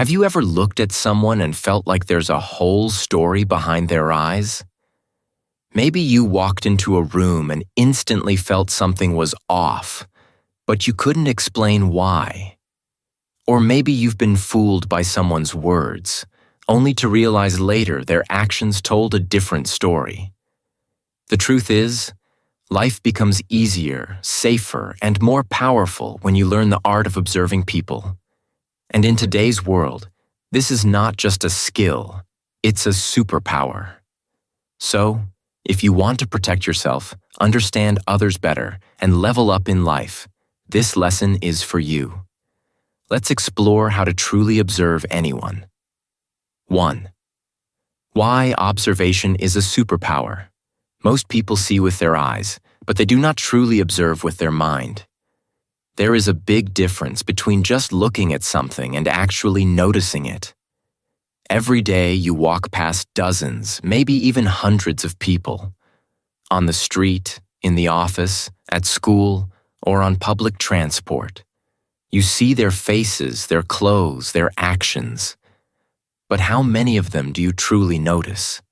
Have you ever looked at someone and felt like there's a whole story behind their eyes? Maybe you walked into a room and instantly felt something was off, but you couldn't explain why. Or maybe you've been fooled by someone's words, only to realize later their actions told a different story. The truth is, life becomes easier, safer, and more powerful when you learn the art of observing people. And in today's world, this is not just a skill, it's a superpower. So, if you want to protect yourself, understand others better, and level up in life, this lesson is for you. Let's explore how to truly observe anyone. 1. Why observation is a superpower. Most people see with their eyes, but they do not truly observe with their mind. There is a big difference between just looking at something and actually noticing it. Every day you walk past dozens, maybe even hundreds of people. On the street, in the office, at school, or on public transport. You see their faces, their clothes, their actions. But how many of them do you truly notice?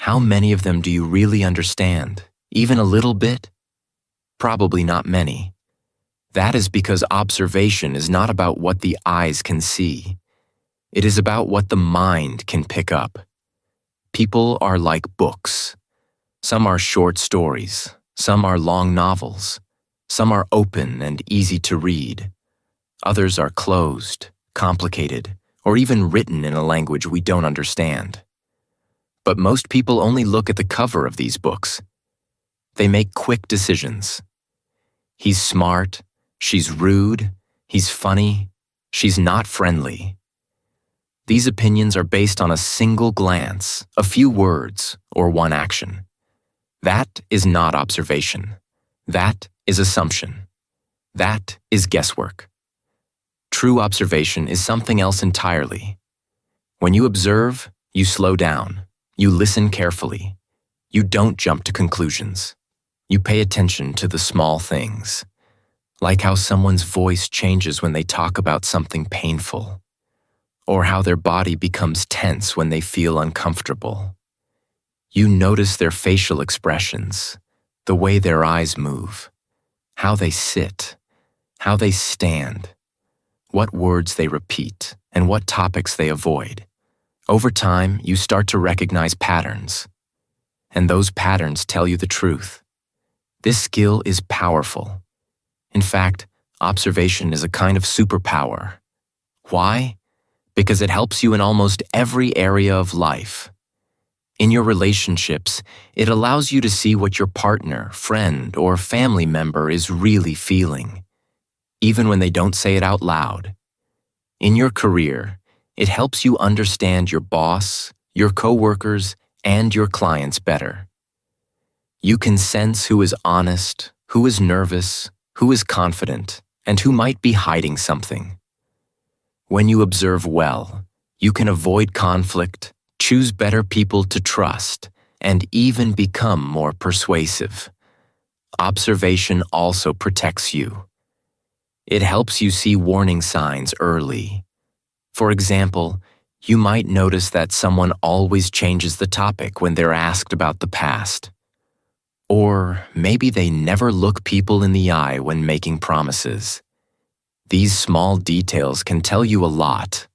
How many of them do you really understand? Even a little bit? Probably not many. That is because observation is not about what the eyes can see. It is about what the mind can pick up. People are like books. Some are short stories, some are long novels, some are open and easy to read. Others are closed, complicated, or even written in a language we don't understand. But most people only look at the cover of these books. They make quick decisions. He's smart. She's rude, he's funny, she's not friendly. These opinions are based on a single glance, a few words, or one action. That is not observation. That is assumption. That is guesswork. True observation is something else entirely. When you observe, you slow down, you listen carefully, you don't jump to conclusions. You pay attention to the small things. Like how someone's voice changes when they talk about something painful, or how their body becomes tense when they feel uncomfortable. You notice their facial expressions, the way their eyes move, how they sit, how they stand, what words they repeat, and what topics they avoid. Over time, you start to recognize patterns, and those patterns tell you the truth. This skill is powerful. In fact, observation is a kind of superpower. Why? Because it helps you in almost every area of life. In your relationships, it allows you to see what your partner, friend, or family member is really feeling, even when they don't say it out loud. In your career, it helps you understand your boss, your coworkers, and your clients better. You can sense who is honest, who is nervous, who is confident, and who might be hiding something. When you observe well, you can avoid conflict, choose better people to trust, and even become more persuasive. Observation also protects you. It helps you see warning signs early. For example, you might notice that someone always changes the topic when they're asked about the past. Or maybe they never look people in the eye when making promises. These small details can tell you a lot.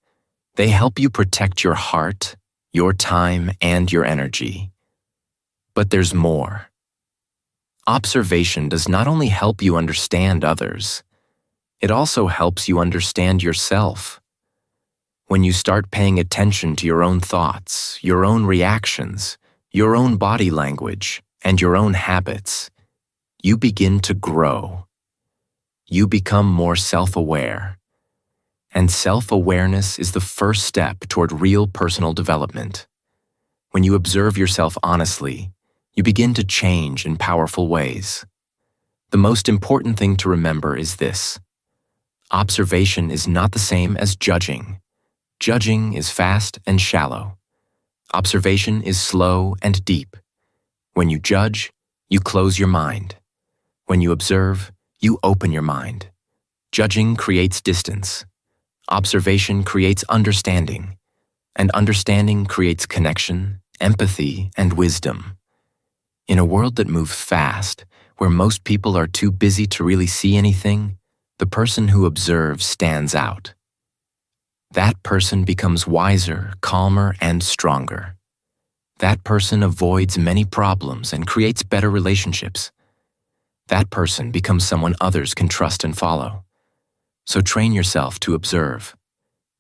They help you protect your heart, your time, and your energy. But there's more. Observation does not only help you understand others, it also helps you understand yourself. When you start paying attention to your own thoughts, your own reactions, your own body language, and your own habits, you begin to grow. You become more self-aware. And self-awareness is the first step toward real personal development. When you observe yourself honestly, you begin to change in powerful ways. The most important thing to remember is this: observation is not the same as judging. Judging is fast and shallow. Observation is slow and deep. When you judge, you close your mind. When you observe, you open your mind. Judging creates distance. Observation creates understanding, and understanding creates connection, empathy, and wisdom. In a world that moves fast, where most people are too busy to really see anything, the person who observes stands out. That person becomes wiser, calmer, and stronger. That person avoids many problems and creates better relationships. That person becomes someone others can trust and follow. So train yourself to observe.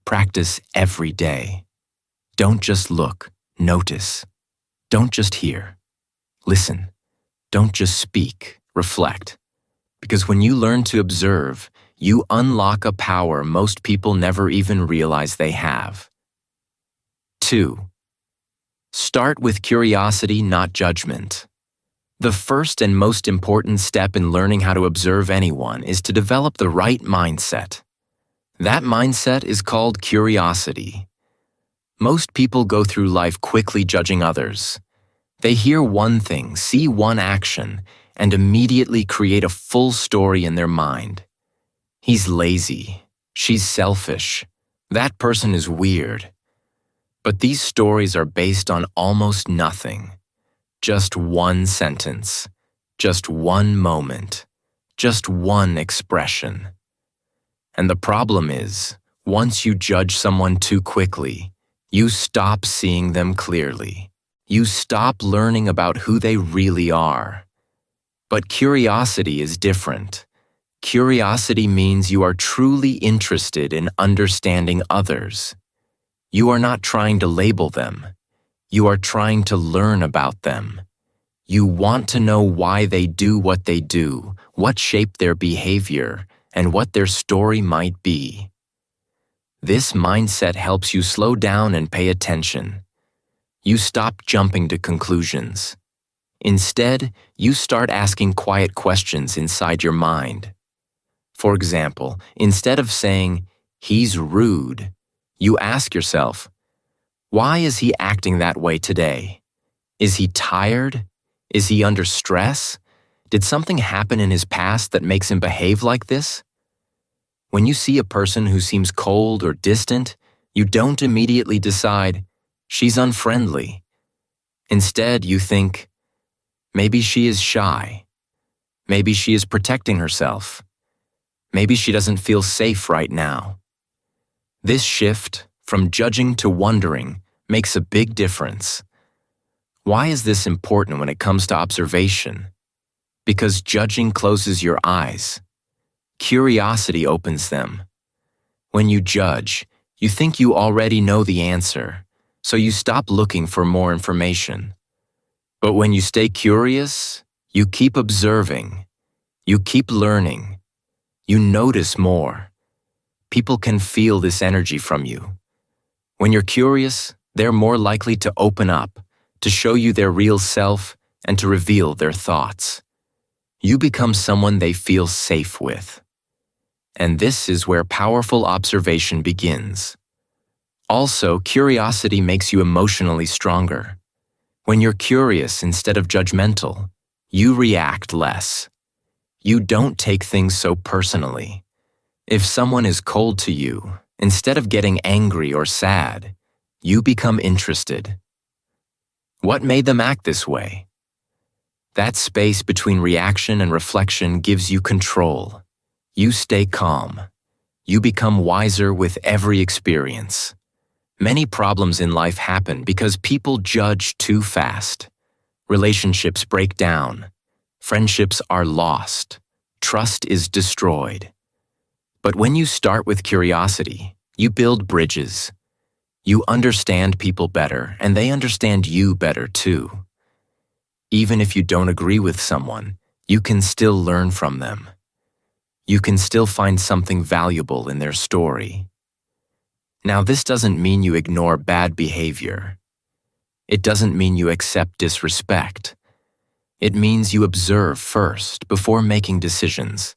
Practice every day. Don't just look, notice. Don't just hear. Listen. Don't just speak, reflect. Because when you learn to observe, you unlock a power most people never even realize they have. 2. Start with curiosity, not judgment. The first and most important step in learning how to observe anyone is to develop the right mindset. That mindset is called curiosity. Most people go through life quickly judging others. They hear one thing, see one action, and immediately create a full story in their mind. He's lazy. She's selfish. That person is weird. But these stories are based on almost nothing. Just one sentence, just one moment, just one expression. And the problem is, once you judge someone too quickly, you stop seeing them clearly. You stop learning about who they really are. But curiosity is different. Curiosity means you are truly interested in understanding others. You are not trying to label them. You are trying to learn about them. You want to know why they do what they do, what shaped their behavior, and what their story might be. This mindset helps you slow down and pay attention. You stop jumping to conclusions. Instead, you start asking quiet questions inside your mind. For example, instead of saying, "He's rude," you ask yourself, "Why is he acting that way today? Is he tired? Is he under stress? Did something happen in his past that makes him behave like this?" When you see a person who seems cold or distant, you don't immediately decide, "She's unfriendly." Instead, you think, "Maybe she is shy. Maybe she is protecting herself. Maybe she doesn't feel safe right now." This shift, from judging to wondering, makes a big difference. Why is this important when it comes to observation? Because judging closes your eyes. Curiosity opens them. When you judge, you think you already know the answer, so you stop looking for more information. But when you stay curious, you keep observing. You keep learning. You notice more. People can feel this energy from you. When you're curious, they're more likely to open up, to show you their real self, and to reveal their thoughts. You become someone they feel safe with. And this is where powerful observation begins. Also, curiosity makes you emotionally stronger. When you're curious instead of judgmental, you react less. You don't take things so personally. If someone is cold to you, instead of getting angry or sad, you become interested. What made them act this way? That space between reaction and reflection gives you control. You stay calm. You become wiser with every experience. Many problems in life happen because people judge too fast. Relationships break down. Friendships are lost. Trust is destroyed. But when you start with curiosity, you build bridges. You understand people better, and they understand you better too. Even if you don't agree with someone, you can still learn from them. You can still find something valuable in their story. Now, this doesn't mean you ignore bad behavior. It doesn't mean you accept disrespect. It means you observe first before making decisions.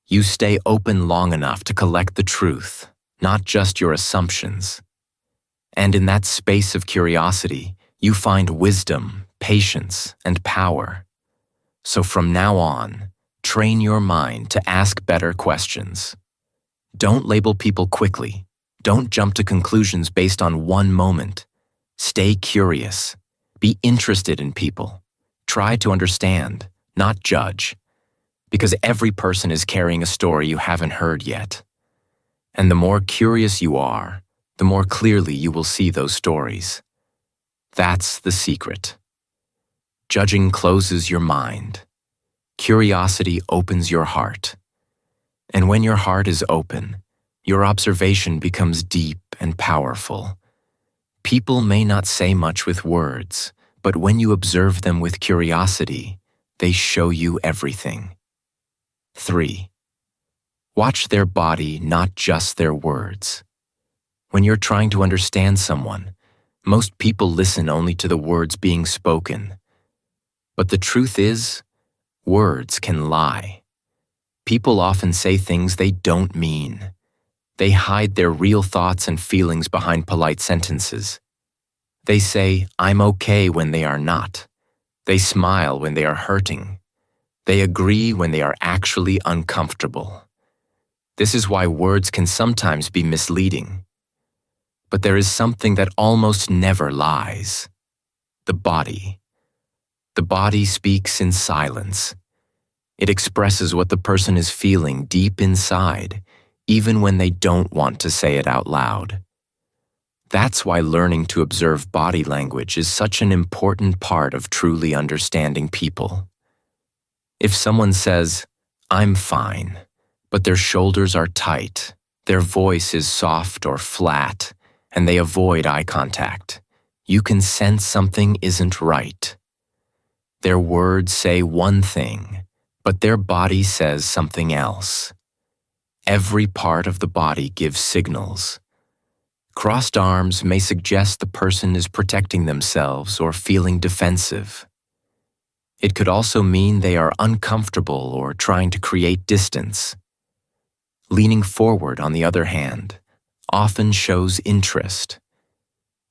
You stay open long enough to collect the truth, not just your assumptions. And in that space of curiosity, you find wisdom, patience, and power. So from now on, train your mind to ask better questions. Don't label people quickly. Don't jump to conclusions based on one moment. Stay curious. Be interested in people. Try to understand, not judge. Because every person is carrying a story you haven't heard yet. And the more curious you are, the more clearly you will see those stories. That's the secret. Judging closes your mind. Curiosity opens your heart. And when your heart is open, your observation becomes deep and powerful. People may not say much with words, but when you observe them with curiosity, they show you everything. 3. Watch their body, not just their words. When you're trying to understand someone, most people listen only to the words being spoken. But the truth is, words can lie. People often say things they don't mean. They hide their real thoughts and feelings behind polite sentences. They say, "I'm okay," when they are not. They smile when they are hurting. They agree when they are actually uncomfortable. This is why words can sometimes be misleading. But there is something that almost never lies: the body. The body speaks in silence. It expresses what the person is feeling deep inside, even when they don't want to say it out loud. That's why learning to observe body language is such an important part of truly understanding people. If someone says, "I'm fine," but their shoulders are tight, their voice is soft or flat, and they avoid eye contact, you can sense something isn't right. Their words say one thing, but their body says something else. Every part of the body gives signals. Crossed arms may suggest the person is protecting themselves or feeling defensive. It could also mean they are uncomfortable or trying to create distance. Leaning forward, on the other hand, often shows interest.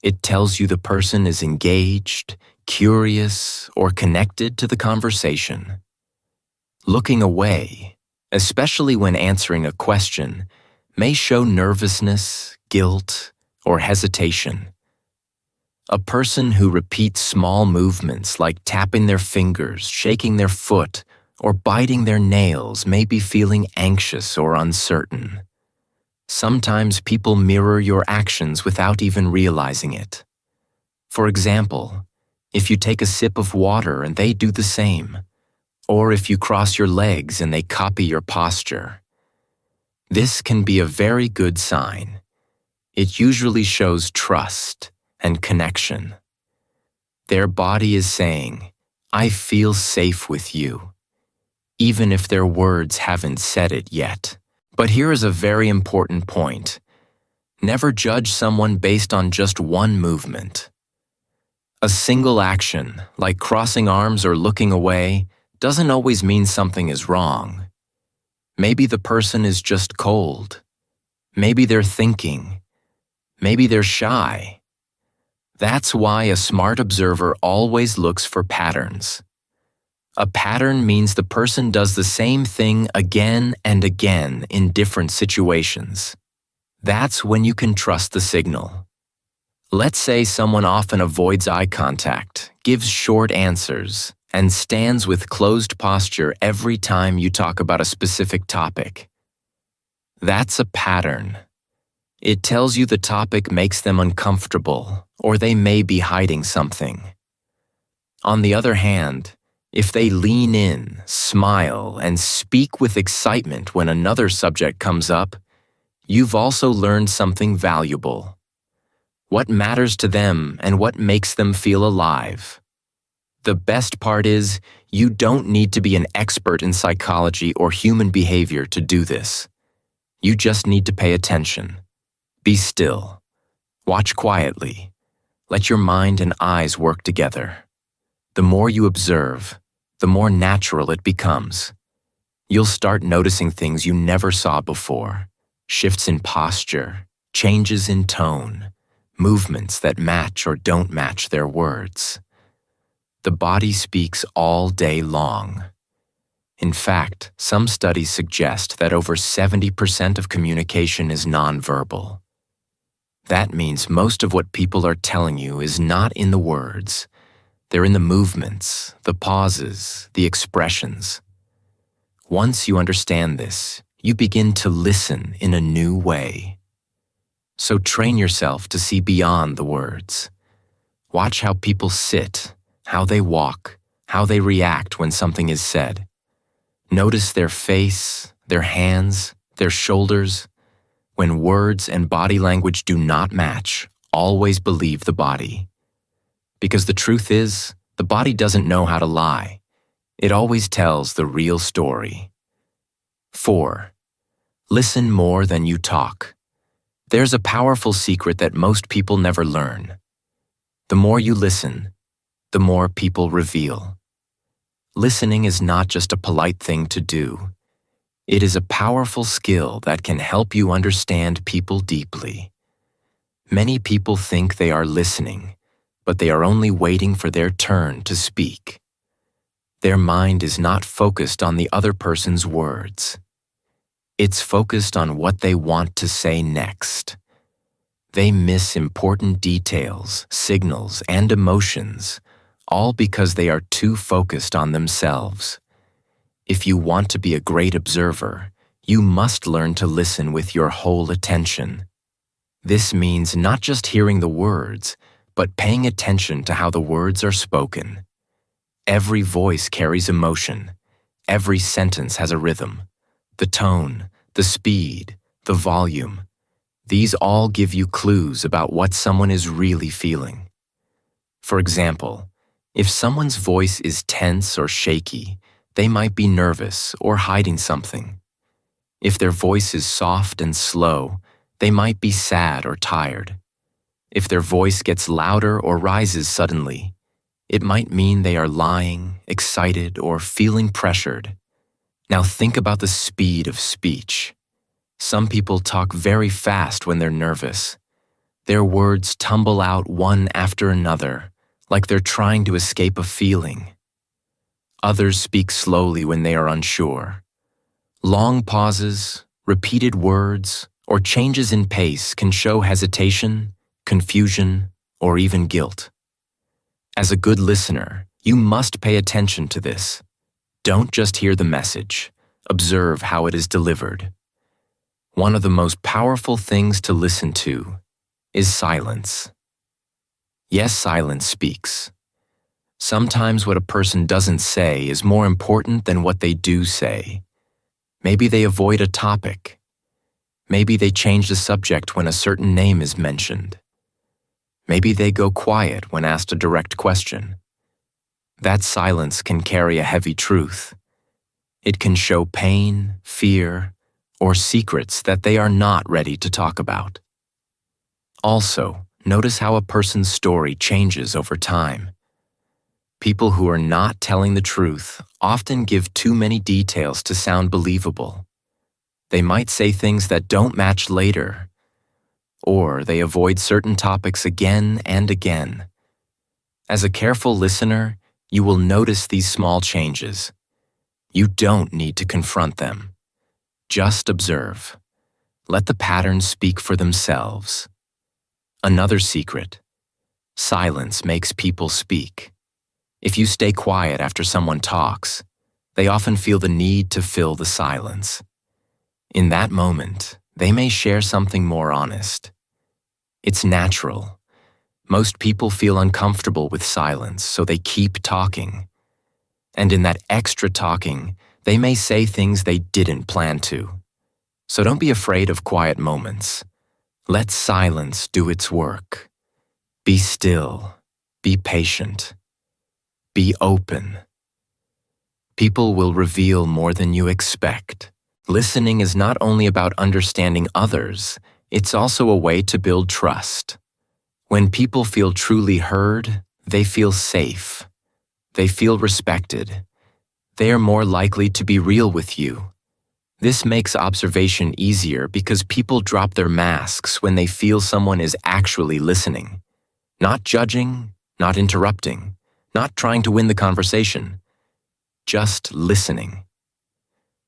It tells you the person is engaged, curious, or connected to the conversation. Looking away, especially when answering a question, may show nervousness, guilt, or hesitation. A person who repeats small movements like tapping their fingers, shaking their foot, or biting their nails may be feeling anxious or uncertain. Sometimes people mirror your actions without even realizing it. For example, if you take a sip of water and they do the same, or if you cross your legs and they copy your posture. This can be a very good sign. It usually shows trust and connection. Their body is saying, "I feel safe with you," even if their words haven't said it yet. But here is a very important point. Never judge someone based on just one movement. A single action, like crossing arms or looking away, doesn't always mean something is wrong. Maybe the person is just cold. Maybe they're thinking. Maybe they're shy. That's why a smart observer always looks for patterns. A pattern means the person does the same thing again and again in different situations. That's when you can trust the signal. Let's say someone often avoids eye contact, gives short answers, and stands with closed posture every time you talk about a specific topic. That's a pattern. It tells you the topic makes them uncomfortable, or they may be hiding something. On the other hand, if they lean in, smile, and speak with excitement when another subject comes up, you've also learned something valuable. What matters to them and what makes them feel alive. The best part is, you don't need to be an expert in psychology or human behavior to do this. You just need to pay attention. Be still. Watch quietly. Let your mind and eyes work together. The more you observe, the more natural it becomes. You'll start noticing things you never saw before. Shifts in posture, changes in tone, movements that match or don't match their words. The body speaks all day long. In fact, some studies suggest that over 70% of communication is nonverbal. That means most of what people are telling you is not in the words. They're in the movements, the pauses, the expressions. Once you understand this, you begin to listen in a new way. So train yourself to see beyond the words. Watch how people sit, how they walk, how they react when something is said. Notice their face, their hands, their shoulders. When words and body language do not match, always believe the body. Because the truth is, the body doesn't know how to lie. It always tells the real story. 4. Listen more than you talk. There's a powerful secret that most people never learn. The more you listen, the more people reveal. Listening is not just a polite thing to do. It is a powerful skill that can help you understand people deeply. Many people think they are listening, but they are only waiting for their turn to speak. Their mind is not focused on the other person's words. It's focused on what they want to say next. They miss important details, signals, and emotions, all because they are too focused on themselves. If you want to be a great observer, you must learn to listen with your whole attention. This means not just hearing the words, but paying attention to how the words are spoken. Every voice carries emotion. Every sentence has a rhythm. The tone, the speed, the volume. These all give you clues about what someone is really feeling. For example, if someone's voice is tense or shaky, they might be nervous or hiding something. If their voice is soft and slow, they might be sad or tired. If their voice gets louder or rises suddenly, it might mean they are lying, excited, or feeling pressured. Now think about the speed of speech. Some people talk very fast when they're nervous. Their words tumble out one after another, like they're trying to escape a feeling. Others speak slowly when they are unsure. Long pauses, repeated words, or changes in pace can show hesitation, confusion, or even guilt. As a good listener, you must pay attention to this. Don't just hear the message. Observe how it is delivered. One of the most powerful things to listen to is silence. Yes, silence speaks. Sometimes what a person doesn't say is more important than what they do say. Maybe they avoid a topic. Maybe they change the subject when a certain name is mentioned. Maybe they go quiet when asked a direct question. That silence can carry a heavy truth. It can show pain, fear, or secrets that they are not ready to talk about. Also, notice how a person's story changes over time. People who are not telling the truth often give too many details to sound believable. They might say things that don't match later, or they avoid certain topics again and again. As a careful listener, you will notice these small changes. You don't need to confront them. Just observe. Let the patterns speak for themselves. Another secret: silence makes people speak. If you stay quiet after someone talks, they often feel the need to fill the silence. In that moment, they may share something more honest. It's natural. Most people feel uncomfortable with silence, so they keep talking. And in that extra talking, they may say things they didn't plan to. So don't be afraid of quiet moments. Let silence do its work. Be still. Be patient. Be open. People will reveal more than you expect. Listening is not only about understanding others, it's also a way to build trust. When people feel truly heard, they feel safe. They feel respected. They are more likely to be real with you. This makes observation easier because people drop their masks when they feel someone is actually listening. Not judging, not interrupting, not trying to win the conversation. Just listening.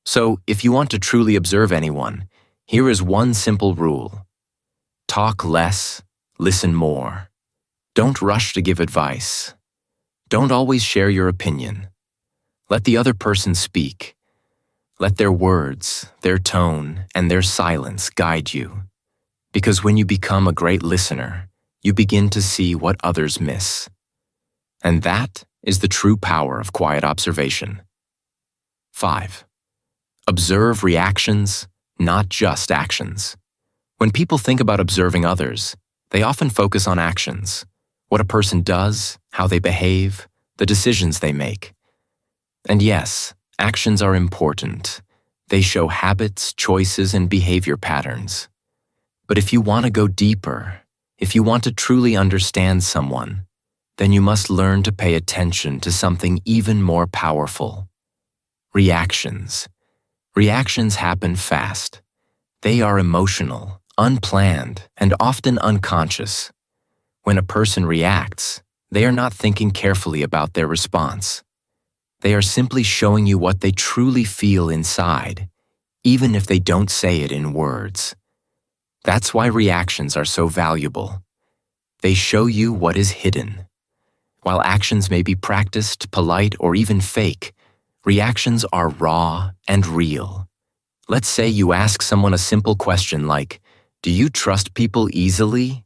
So, if you want to truly observe anyone, here is one simple rule. Talk less, listen more. Don't rush to give advice. Don't always share your opinion. Let the other person speak. Let their words, their tone, and their silence guide you. Because when you become a great listener, you begin to see what others miss. And that is the true power of quiet observation. 5. Observe reactions, not just actions. When people think about observing others, they often focus on actions, what a person does, how they behave, the decisions they make. And yes, actions are important. They show habits, choices, and behavior patterns. But if you want to go deeper, if you want to truly understand someone, then you must learn to pay attention to something even more powerful. Reactions. Reactions happen fast. They are emotional, unplanned, and often unconscious. When a person reacts, they are not thinking carefully about their response. They are simply showing you what they truly feel inside, even if they don't say it in words. That's why reactions are so valuable. They show you what is hidden. While actions may be practiced, polite, or even fake, reactions are raw and real. Let's say you ask someone a simple question like, "Do you trust people easily?"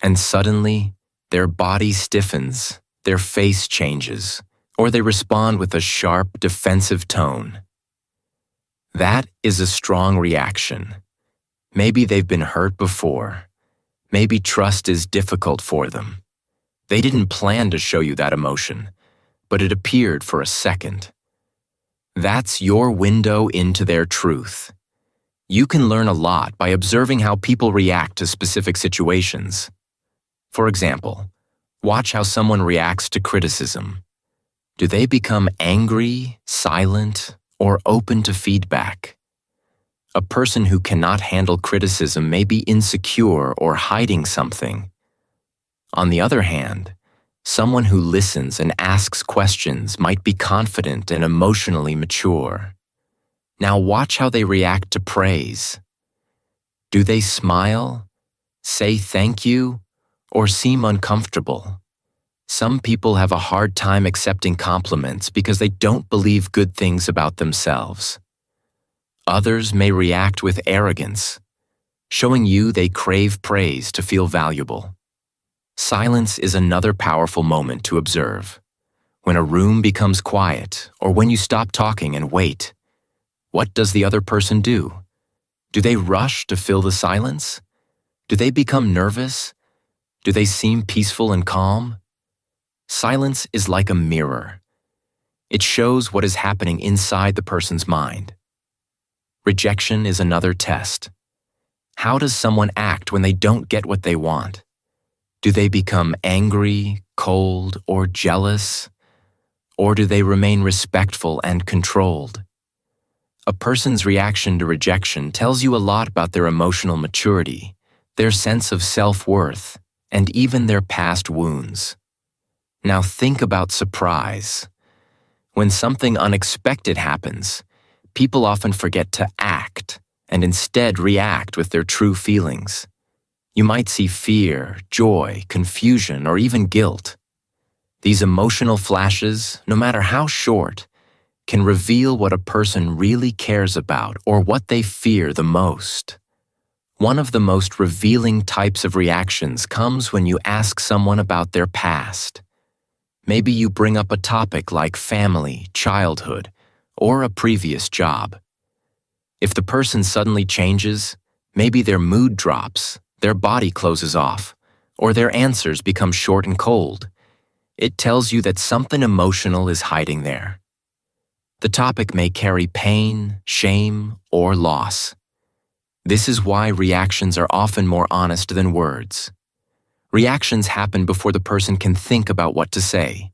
And suddenly, their body stiffens, their face changes, or they respond with a sharp, defensive tone. That is a strong reaction. Maybe they've been hurt before. Maybe trust is difficult for them. They didn't plan to show you that emotion, but it appeared for a second. That's your window into their truth. You can learn a lot by observing how people react to specific situations. For example, watch how someone reacts to criticism. Do they become angry, silent, or open to feedback? A person who cannot handle criticism may be insecure or hiding something. On the other hand, someone who listens and asks questions might be confident and emotionally mature. Now watch how they react to praise. Do they smile, say thank you, or seem uncomfortable? Some people have a hard time accepting compliments because they don't believe good things about themselves. Others may react with arrogance, showing you they crave praise to feel valuable. Silence is another powerful moment to observe. When a room becomes quiet, or when you stop talking and wait, what does the other person do? Do they rush to fill the silence? Do they become nervous? Do they seem peaceful and calm? Silence is like a mirror. It shows what is happening inside the person's mind. Rejection is another test. How does someone act when they don't get what they want? Do they become angry, cold, or jealous? Or do they remain respectful and controlled? A person's reaction to rejection tells you a lot about their emotional maturity, their sense of self-worth, and even their past wounds. Now think about surprise. When something unexpected happens, people often forget to act and instead react with their true feelings. You might see fear, joy, confusion, or even guilt. These emotional flashes, no matter how short, can reveal what a person really cares about or what they fear the most. One of the most revealing types of reactions comes when you ask someone about their past. Maybe you bring up a topic like family, childhood, or a previous job. If the person suddenly changes, maybe their mood drops, their body closes off, or their answers become short and cold. It tells you that something emotional is hiding there. The topic may carry pain, shame, or loss. This is why reactions are often more honest than words. Reactions happen before the person can think about what to say.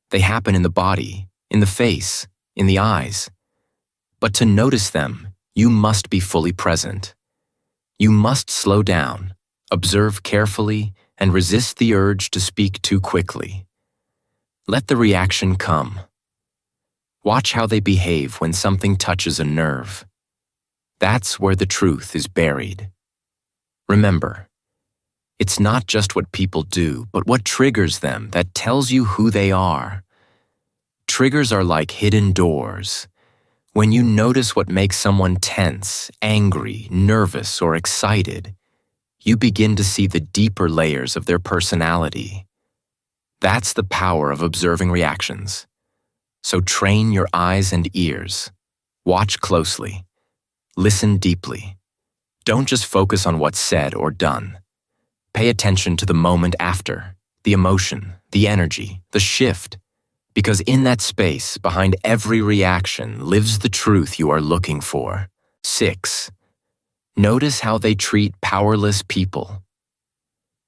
They happen in the body, in the face, in the eyes. But to notice them, you must be fully present. You must slow down, observe carefully, and resist the urge to speak too quickly. Let the reaction come. Watch how they behave when something touches a nerve. That's where the truth is buried. Remember, it's not just what people do, but what triggers them that tells you who they are. Triggers are like hidden doors. When you notice what makes someone tense, angry, nervous, or excited, you begin to see the deeper layers of their personality. That's the power of observing reactions. So train your eyes and ears. Watch closely. Listen deeply. Don't just focus on what's said or done. Pay attention to the moment after, the emotion, the energy, the shift. Because in that space, behind every reaction, lives the truth you are looking for. 6. Notice how they treat powerless people.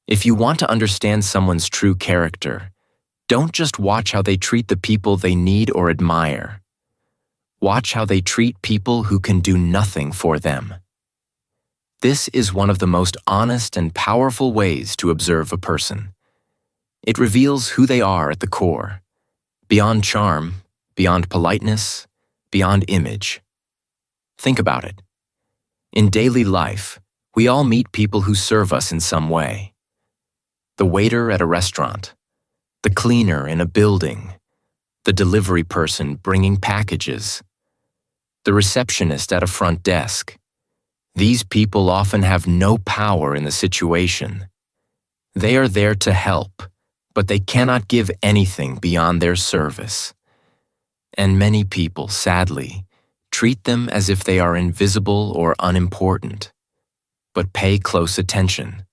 If you want to understand someone's true character, don't just watch how they treat the people they need or admire. Watch how they treat people who can do nothing for them. This is one of the most honest and powerful ways to observe a person. It reveals who they are at the core, beyond charm, beyond politeness, beyond image. Think about it. In daily life, we all meet people who serve us in some way. The waiter at a restaurant, the cleaner in a building, the delivery person bringing packages, the receptionist at a front desk. These people often have no power in the situation. They are there to help, but they cannot give anything beyond their service. And many people, sadly, treat them as if they are invisible or unimportant. But pay close attention.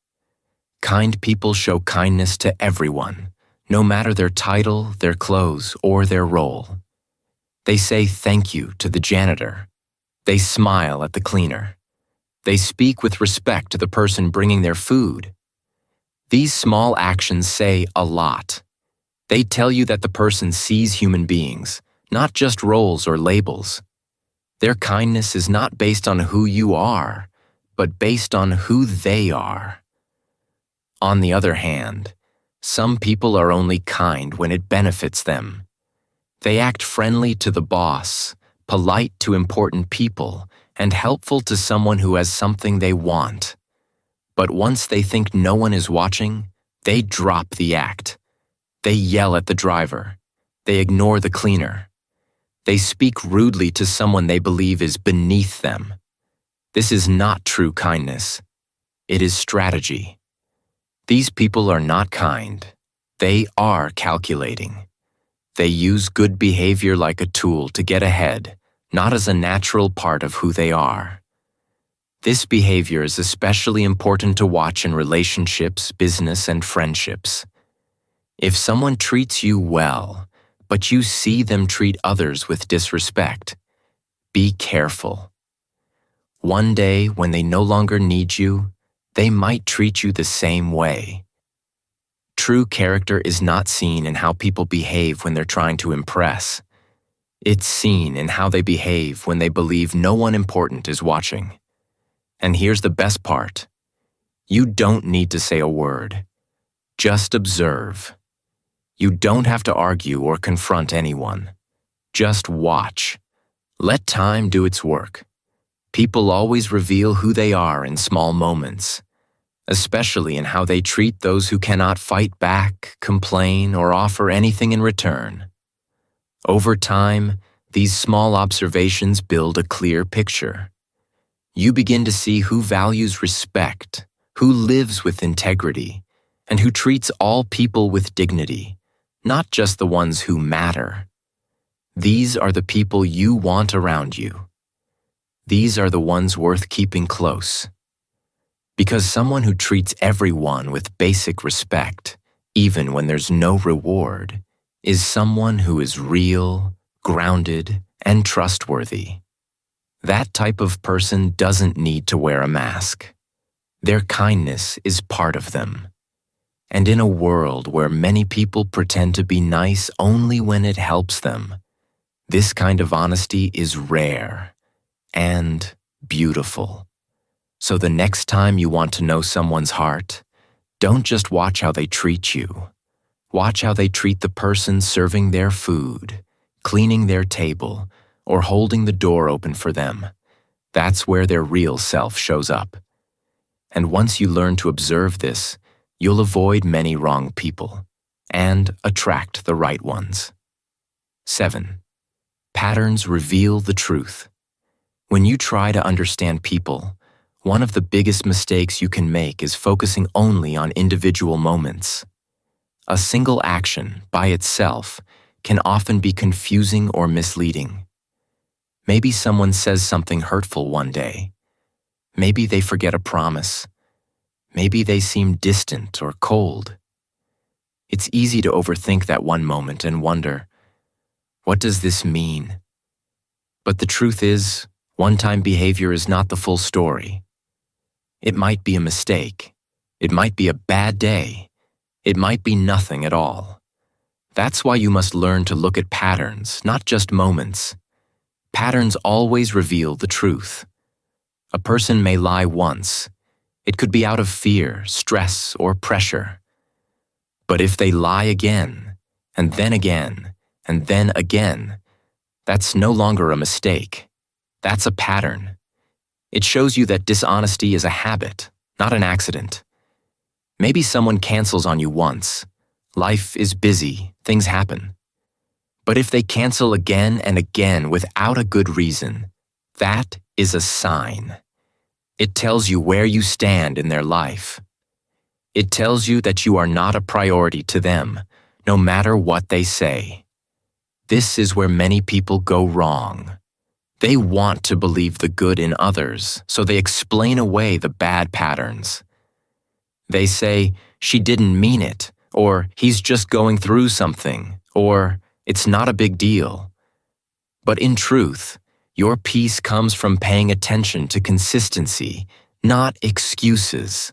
Kind people show kindness to everyone, no matter their title, their clothes, or their role. They say thank you to the janitor. They smile at the cleaner. They speak with respect to the person bringing their food. These small actions say a lot. They tell you that the person sees human beings, not just roles or labels. Their kindness is not based on who you are, but based on who they are. On the other hand, some people are only kind when it benefits them. They act friendly to the boss, polite to important people, and helpful to someone who has something they want. But once they think no one is watching, they drop the act. They yell at the driver. They ignore the cleaner. They speak rudely to someone they believe is beneath them. This is not true kindness. It is strategy. These people are not kind. They are calculating. They use good behavior like a tool to get ahead, not as a natural part of who they are. This behavior is especially important to watch in relationships, business, and friendships. If someone treats you well, but you see them treat others with disrespect, be careful. One day, when they no longer need you, they might treat you the same way. True character is not seen in how people behave when they're trying to impress. It's seen in how they behave when they believe no one important is watching. And here's the best part. You don't need to say a word. Just observe. You don't have to argue or confront anyone. Just watch. Let time do its work. People always reveal who they are in small moments, especially in how they treat those who cannot fight back, complain, or offer anything in return. Over time, these small observations build a clear picture. You begin to see who values respect, who lives with integrity, and who treats all people with dignity, not just the ones who matter. These are the people you want around you. These are the ones worth keeping close. Because someone who treats everyone with basic respect, even when there's no reward, is someone who is real, grounded, and trustworthy. That type of person doesn't need to wear a mask. Their kindness is part of them. And in a world where many people pretend to be nice only when it helps them, this kind of honesty is rare and beautiful. So the next time you want to know someone's heart, don't just watch how they treat you. Watch how they treat the person serving their food, cleaning their table, or holding the door open for them. That's where their real self shows up. And once you learn to observe this, you'll avoid many wrong people and attract the right ones. 7. Patterns reveal the truth. When you try to understand people, one of the biggest mistakes you can make is focusing only on individual moments. A single action, by itself, can often be confusing or misleading. Maybe someone says something hurtful one day. Maybe they forget a promise. Maybe they seem distant or cold. It's easy to overthink that one moment and wonder, what does this mean? But the truth is, one-time behavior is not the full story. It might be a mistake. It might be a bad day. It might be nothing at all. That's why you must learn to look at patterns, not just moments. Patterns always reveal the truth. A person may lie once. It could be out of fear, stress, or pressure. But if they lie again, and then again, and then again, that's no longer a mistake. That's a pattern. It shows you that dishonesty is a habit, not an accident. Maybe someone cancels on you once. Life is busy, things happen. But if they cancel again and again without a good reason, that is a sign. It tells you where you stand in their life. It tells you that you are not a priority to them, no matter what they say. This is where many people go wrong. They want to believe the good in others, so they explain away the bad patterns. They say, she didn't mean it, or he's just going through something, or it's not a big deal. But in truth, your peace comes from paying attention to consistency, not excuses.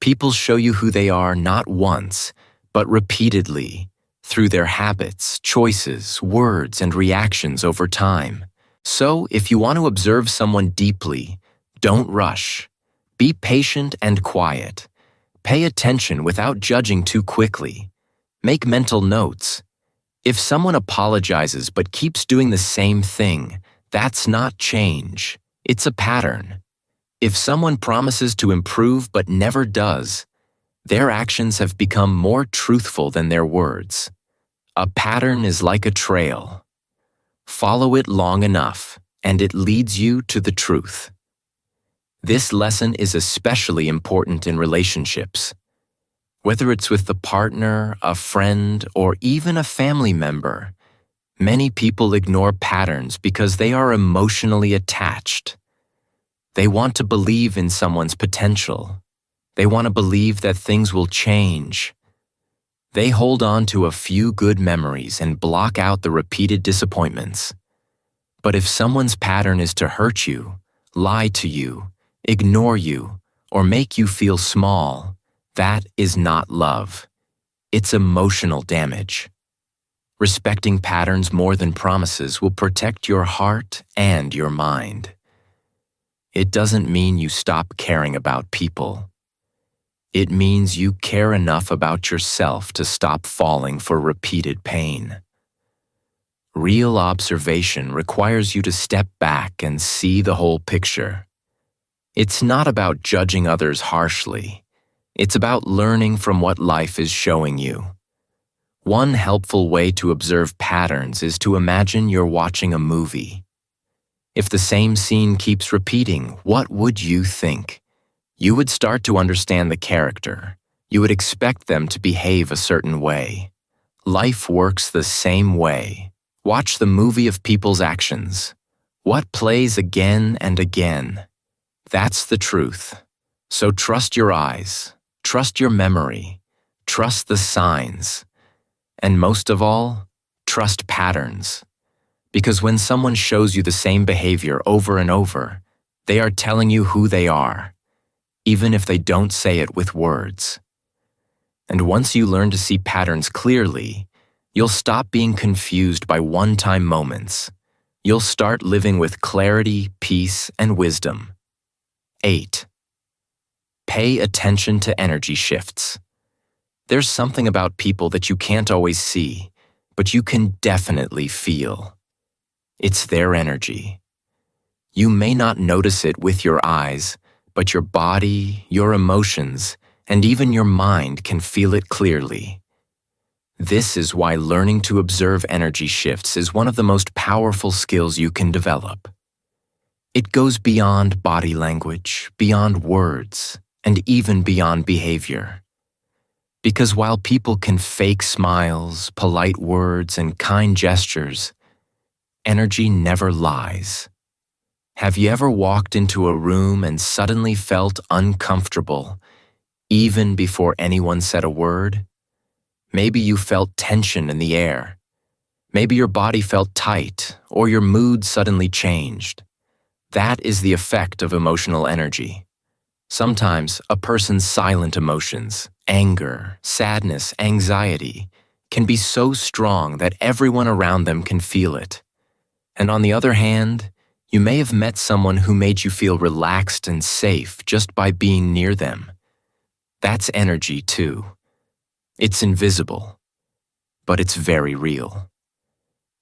People show you who they are not once, but repeatedly, through their habits, choices, words, and reactions over time. So, if you want to observe someone deeply, don't rush. Be patient and quiet. Pay attention without judging too quickly. Make mental notes. If someone apologizes but keeps doing the same thing, that's not change. It's a pattern. If someone promises to improve but never does, their actions have become more truthful than their words. A pattern is like a trail. Follow it long enough, and it leads you to the truth. This lesson is especially important in relationships. Whether it's with the partner, a friend, or even a family member, many people ignore patterns because they are emotionally attached. They want to believe in someone's potential. They want to believe that things will change. They hold on to a few good memories and block out the repeated disappointments. But if someone's pattern is to hurt you, lie to you, ignore you, or make you feel small, that is not love. It's emotional damage. Respecting patterns more than promises will protect your heart and your mind. It doesn't mean you stop caring about people. It means you care enough about yourself to stop falling for repeated pain. Real observation requires you to step back and see the whole picture. It's not about judging others harshly. It's about learning from what life is showing you. One helpful way to observe patterns is to imagine you're watching a movie. If the same scene keeps repeating, what would you think? You would start to understand the character. You would expect them to behave a certain way. Life works the same way. Watch the movie of people's actions. What plays again and again? That's the truth. So trust your eyes, trust your memory, trust the signs, and most of all, trust patterns. Because when someone shows you the same behavior over and over, they are telling you who they are, even if they don't say it with words. And once you learn to see patterns clearly, you'll stop being confused by one-time moments. You'll start living with clarity, peace, and wisdom. 8. Pay attention to energy shifts. There's something about people that you can't always see, but you can definitely feel. It's their energy. You may not notice it with your eyes, but your body, your emotions, and even your mind can feel it clearly. This is why learning to observe energy shifts is one of the most powerful skills you can develop. It goes beyond body language, beyond words, and even beyond behavior. Because while people can fake smiles, polite words, and kind gestures, energy never lies. Have you ever walked into a room and suddenly felt uncomfortable, even before anyone said a word? Maybe you felt tension in the air. Maybe your body felt tight, or your mood suddenly changed. That is the effect of emotional energy. Sometimes a person's silent emotions, anger, sadness, anxiety, can be so strong that everyone around them can feel it. And on the other hand, you may have met someone who made you feel relaxed and safe just by being near them. That's energy too. It's invisible, but it's very real.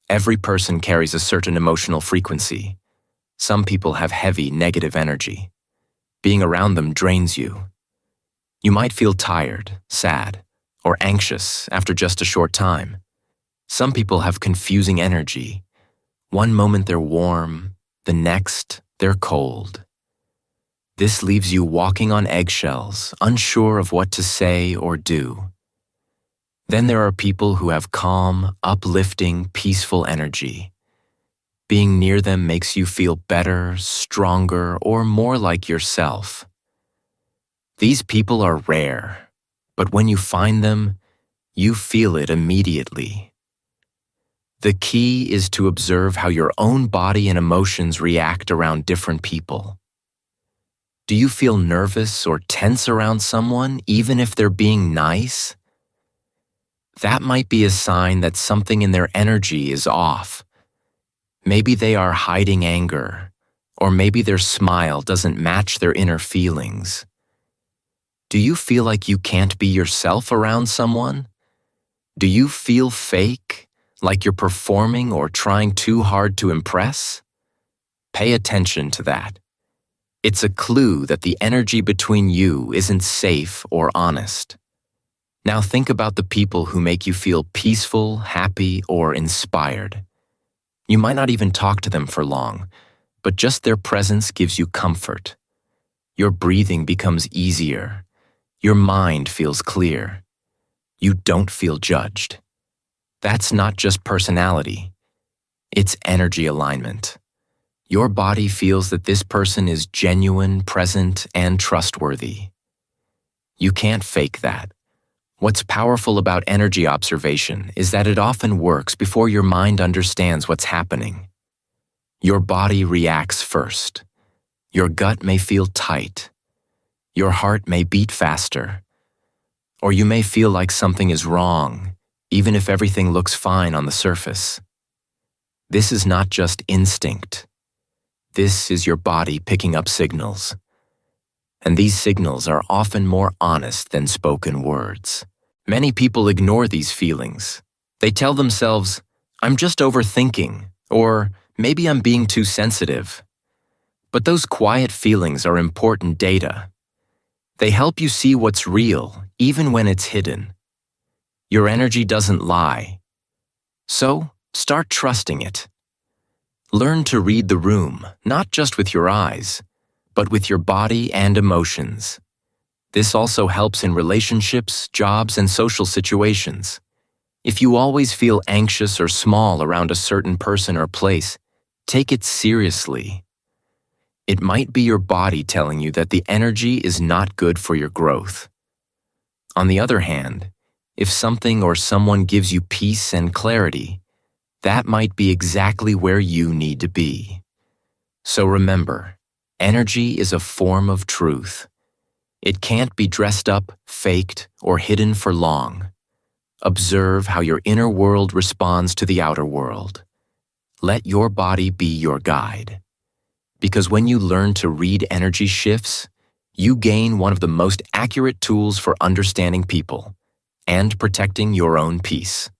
Every person carries a certain emotional frequency. Some people have heavy negative energy. Being around them drains you. You might feel tired, sad, or anxious after just a short time. Some people have confusing energy. One moment they're warm, the next they're cold. This leaves you walking on eggshells, unsure of what to say or do. Then there are people who have calm, uplifting, peaceful energy. Being near them makes you feel better, stronger, or more like yourself. These people are rare, but when you find them, you feel it immediately. The key is to observe how your own body and emotions react around different people. Do you feel nervous or tense around someone, even if they're being nice? That might be a sign that something in their energy is off. Maybe they are hiding anger, or maybe their smile doesn't match their inner feelings. Do you feel like you can't be yourself around someone? Do you feel fake, like you're performing or trying too hard to impress? Pay attention to that. It's a clue that the energy between you isn't safe or honest. Now think about the people who make you feel peaceful, happy, or inspired. You might not even talk to them for long, but just their presence gives you comfort. Your breathing becomes easier. Your mind feels clear. You don't feel judged. That's not just personality. It's energy alignment. Your body feels that this person is genuine, present, and trustworthy. You can't fake that. What's powerful about energy observation is that it often works before your mind understands what's happening. Your body reacts first. Your gut may feel tight. Your heart may beat faster. Or you may feel like something is wrong, even if everything looks fine on the surface. This is not just instinct. This is your body picking up signals. And these signals are often more honest than spoken words. Many people ignore these feelings. They tell themselves, "I'm just overthinking," or "maybe I'm being too sensitive." But those quiet feelings are important data. They help you see what's real, even when it's hidden. Your energy doesn't lie. So, start trusting it. Learn to read the room, not just with your eyes, but with your body and emotions. This also helps in relationships, jobs, and social situations. If you always feel anxious or small around a certain person or place, take it seriously. It might be your body telling you that the energy is not good for your growth. On the other hand, if something or someone gives you peace and clarity, that might be exactly where you need to be. So remember, energy is a form of truth. It can't be dressed up, faked, or hidden for long. Observe how your inner world responds to the outer world. Let your body be your guide. Because when you learn to read energy shifts, you gain one of the most accurate tools for understanding people and protecting your own peace.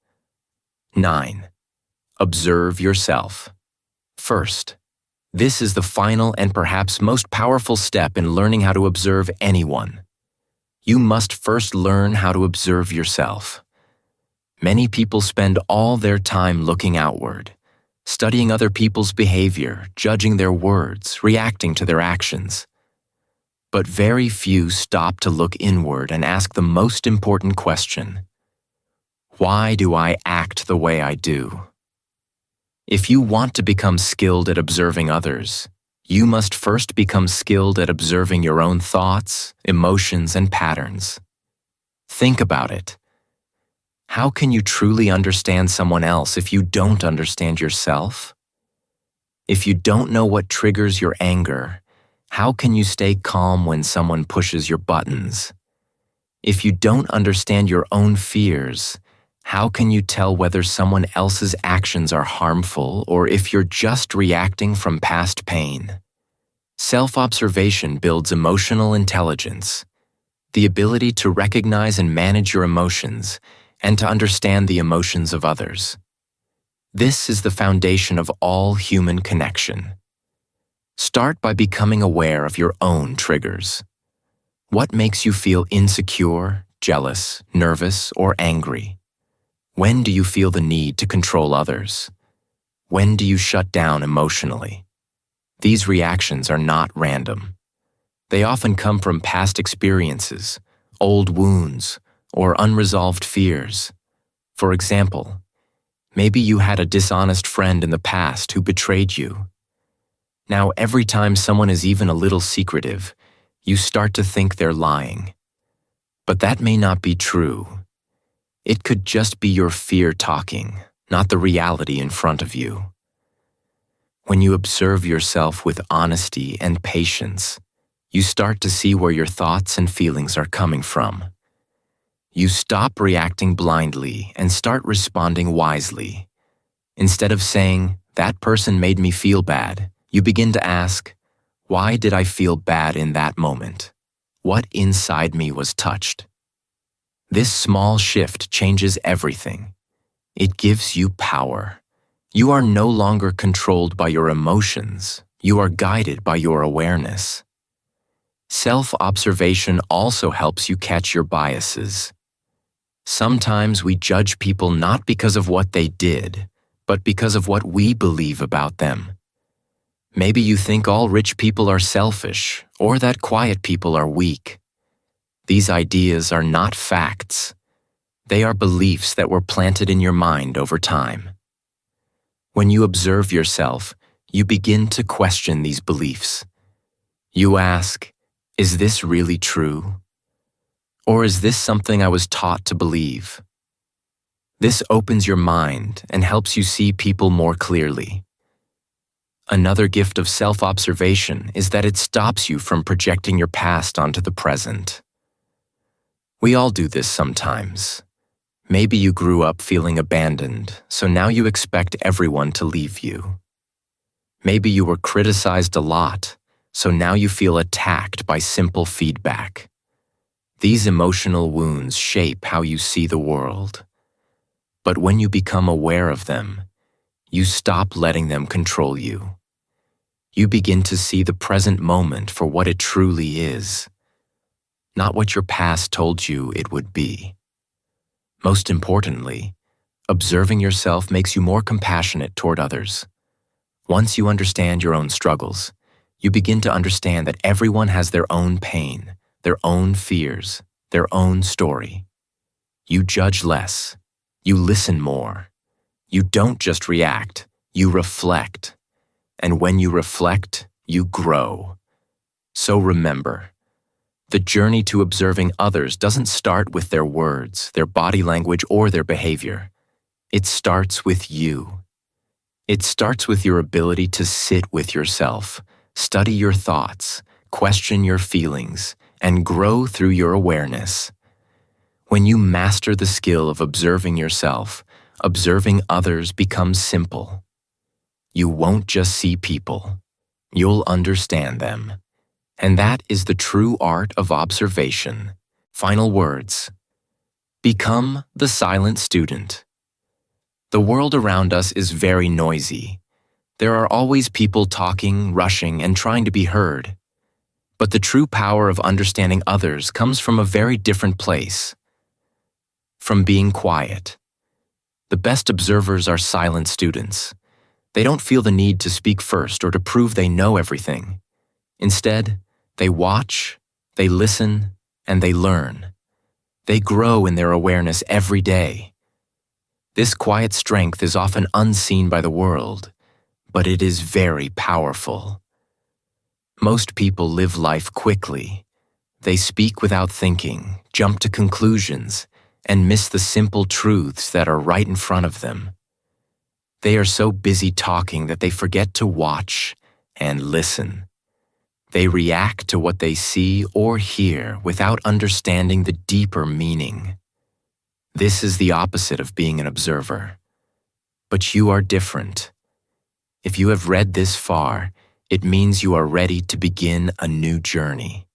9. Observe yourself. First, this is the final and perhaps most powerful step in learning how to observe anyone. You must first learn how to observe yourself. Many people spend all their time looking outward, studying other people's behavior, judging their words, reacting to their actions. But very few stop to look inward and ask the most important question: why do I act the way I do? If you want to become skilled at observing others, you must first become skilled at observing your own thoughts, emotions, and patterns. Think about it. How can you truly understand someone else if you don't understand yourself? If you don't know what triggers your anger, how can you stay calm when someone pushes your buttons? If you don't understand your own fears, how can you tell whether someone else's actions are harmful or if you're just reacting from past pain? Self-observation builds emotional intelligence, the ability to recognize and manage your emotions and to understand the emotions of others. This is the foundation of all human connection. Start by becoming aware of your own triggers. What makes you feel insecure, jealous, nervous, or angry? When do you feel the need to control others? When do you shut down emotionally? These reactions are not random. They often come from past experiences, old wounds, or unresolved fears. For example, maybe you had a dishonest friend in the past who betrayed you. Now, every time someone is even a little secretive, you start to think they're lying. But that may not be true. It could just be your fear talking, not the reality in front of you. When you observe yourself with honesty and patience, you start to see where your thoughts and feelings are coming from. You stop reacting blindly and start responding wisely. Instead of saying, "That person made me feel bad," you begin to ask, "Why did I feel bad in that moment? What inside me was touched?" This small shift changes everything. It gives you power. You are no longer controlled by your emotions. You are guided by your awareness. Self-observation also helps you catch your biases. Sometimes we judge people not because of what they did, but because of what we believe about them. Maybe you think all rich people are selfish, or that quiet people are weak. These ideas are not facts. They are beliefs that were planted in your mind over time. When you observe yourself, you begin to question these beliefs. You ask, "Is this really true? Or is this something I was taught to believe?" This opens your mind and helps you see people more clearly. Another gift of self-observation is that it stops you from projecting your past onto the present. We all do this sometimes. Maybe you grew up feeling abandoned, so now you expect everyone to leave you. Maybe you were criticized a lot, so now you feel attacked by simple feedback. These emotional wounds shape how you see the world. But when you become aware of them, you stop letting them control you. You begin to see the present moment for what it truly is, not what your past told you it would be. Most importantly, observing yourself makes you more compassionate toward others. Once you understand your own struggles, you begin to understand that everyone has their own pain, their own fears, their own story. You judge less. You listen more. You don't just react, you reflect. And when you reflect, you grow. So remember, the journey to observing others doesn't start with their words, their body language, or their behavior. It starts with you. It starts with your ability to sit with yourself, study your thoughts, question your feelings, and grow through your awareness. When you master the skill of observing yourself, observing others becomes simple. You won't just see people, you'll understand them. And that is the true art of observation. Final words. Become the silent student. The world around us is very noisy. There are always people talking, rushing, and trying to be heard. But the true power of understanding others comes from a very different place. From being quiet. The best observers are silent students. They don't feel the need to speak first or to prove they know everything. Instead, they watch, they listen, and they learn. They grow in their awareness every day. This quiet strength is often unseen by the world, but it is very powerful. Most people live life quickly. They speak without thinking, jump to conclusions, and miss the simple truths that are right in front of them. They are so busy talking that they forget to watch and listen. They react to what they see or hear without understanding the deeper meaning. This is the opposite of being an observer. But you are different. If you have read this far, it means you are ready to begin a new journey.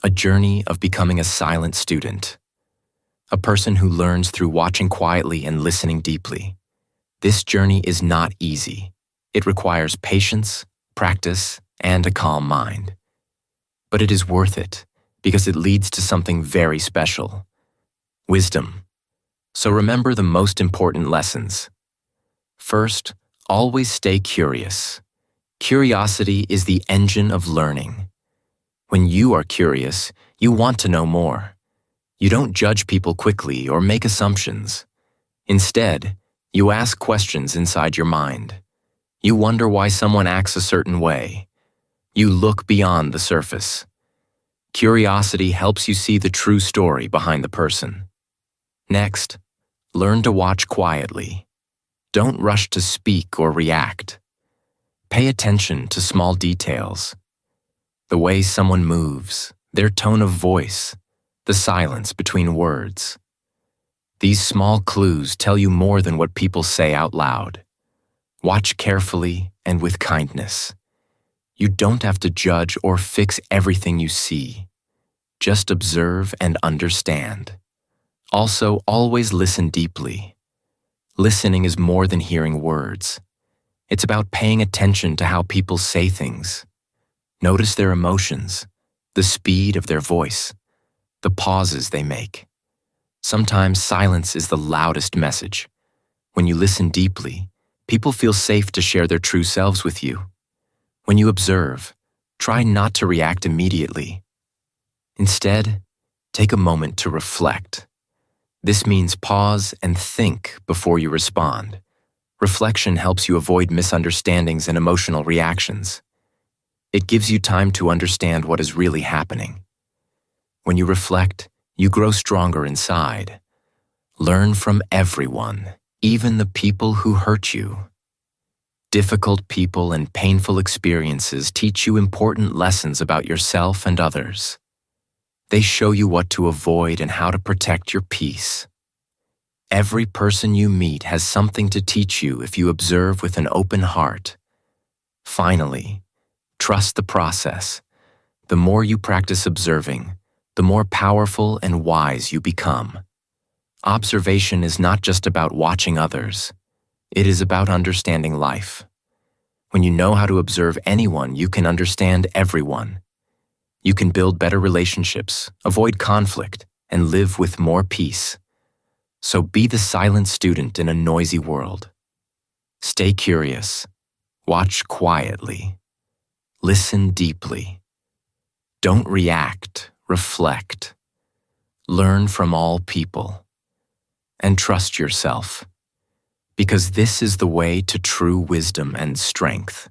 A journey of becoming a silent student. A person who learns through watching quietly and listening deeply. This journey is not easy. It requires patience, practice, and a calm mind. But it is worth it because it leads to something very special. Wisdom. So remember the most important lessons. First, always stay curious. Curiosity is the engine of learning. When you are curious, you want to know more. You don't judge people quickly or make assumptions. Instead, you ask questions inside your mind. You wonder why someone acts a certain way. You look beyond the surface. Curiosity helps you see the true story behind the person. Next, learn to watch quietly. Don't rush to speak or react. Pay attention to small details. The way someone moves, their tone of voice, the silence between words. These small clues tell you more than what people say out loud. Watch carefully and with kindness. You don't have to judge or fix everything you see. Just observe and understand. Also, always listen deeply. Listening is more than hearing words. It's about paying attention to how people say things. Notice their emotions, the speed of their voice, the pauses they make. Sometimes silence is the loudest message. When you listen deeply, people feel safe to share their true selves with you. When you observe, try not to react immediately. Instead, take a moment to reflect. This means pause and think before you respond. Reflection helps you avoid misunderstandings and emotional reactions. It gives you time to understand what is really happening. When you reflect, you grow stronger inside. Learn from everyone, even the people who hurt you. Difficult people and painful experiences teach you important lessons about yourself and others. They show you what to avoid and how to protect your peace. Every person you meet has something to teach you if you observe with an open heart. Finally, trust the process. The more you practice observing, the more powerful and wise you become. Observation is not just about watching others. It is about understanding life. When you know how to observe anyone, you can understand everyone. You can build better relationships, avoid conflict, and live with more peace. So be the silent student in a noisy world. Stay curious. Watch quietly. Listen deeply. Don't react, reflect. Learn from all people. And trust yourself. Because this is the way to true wisdom and strength.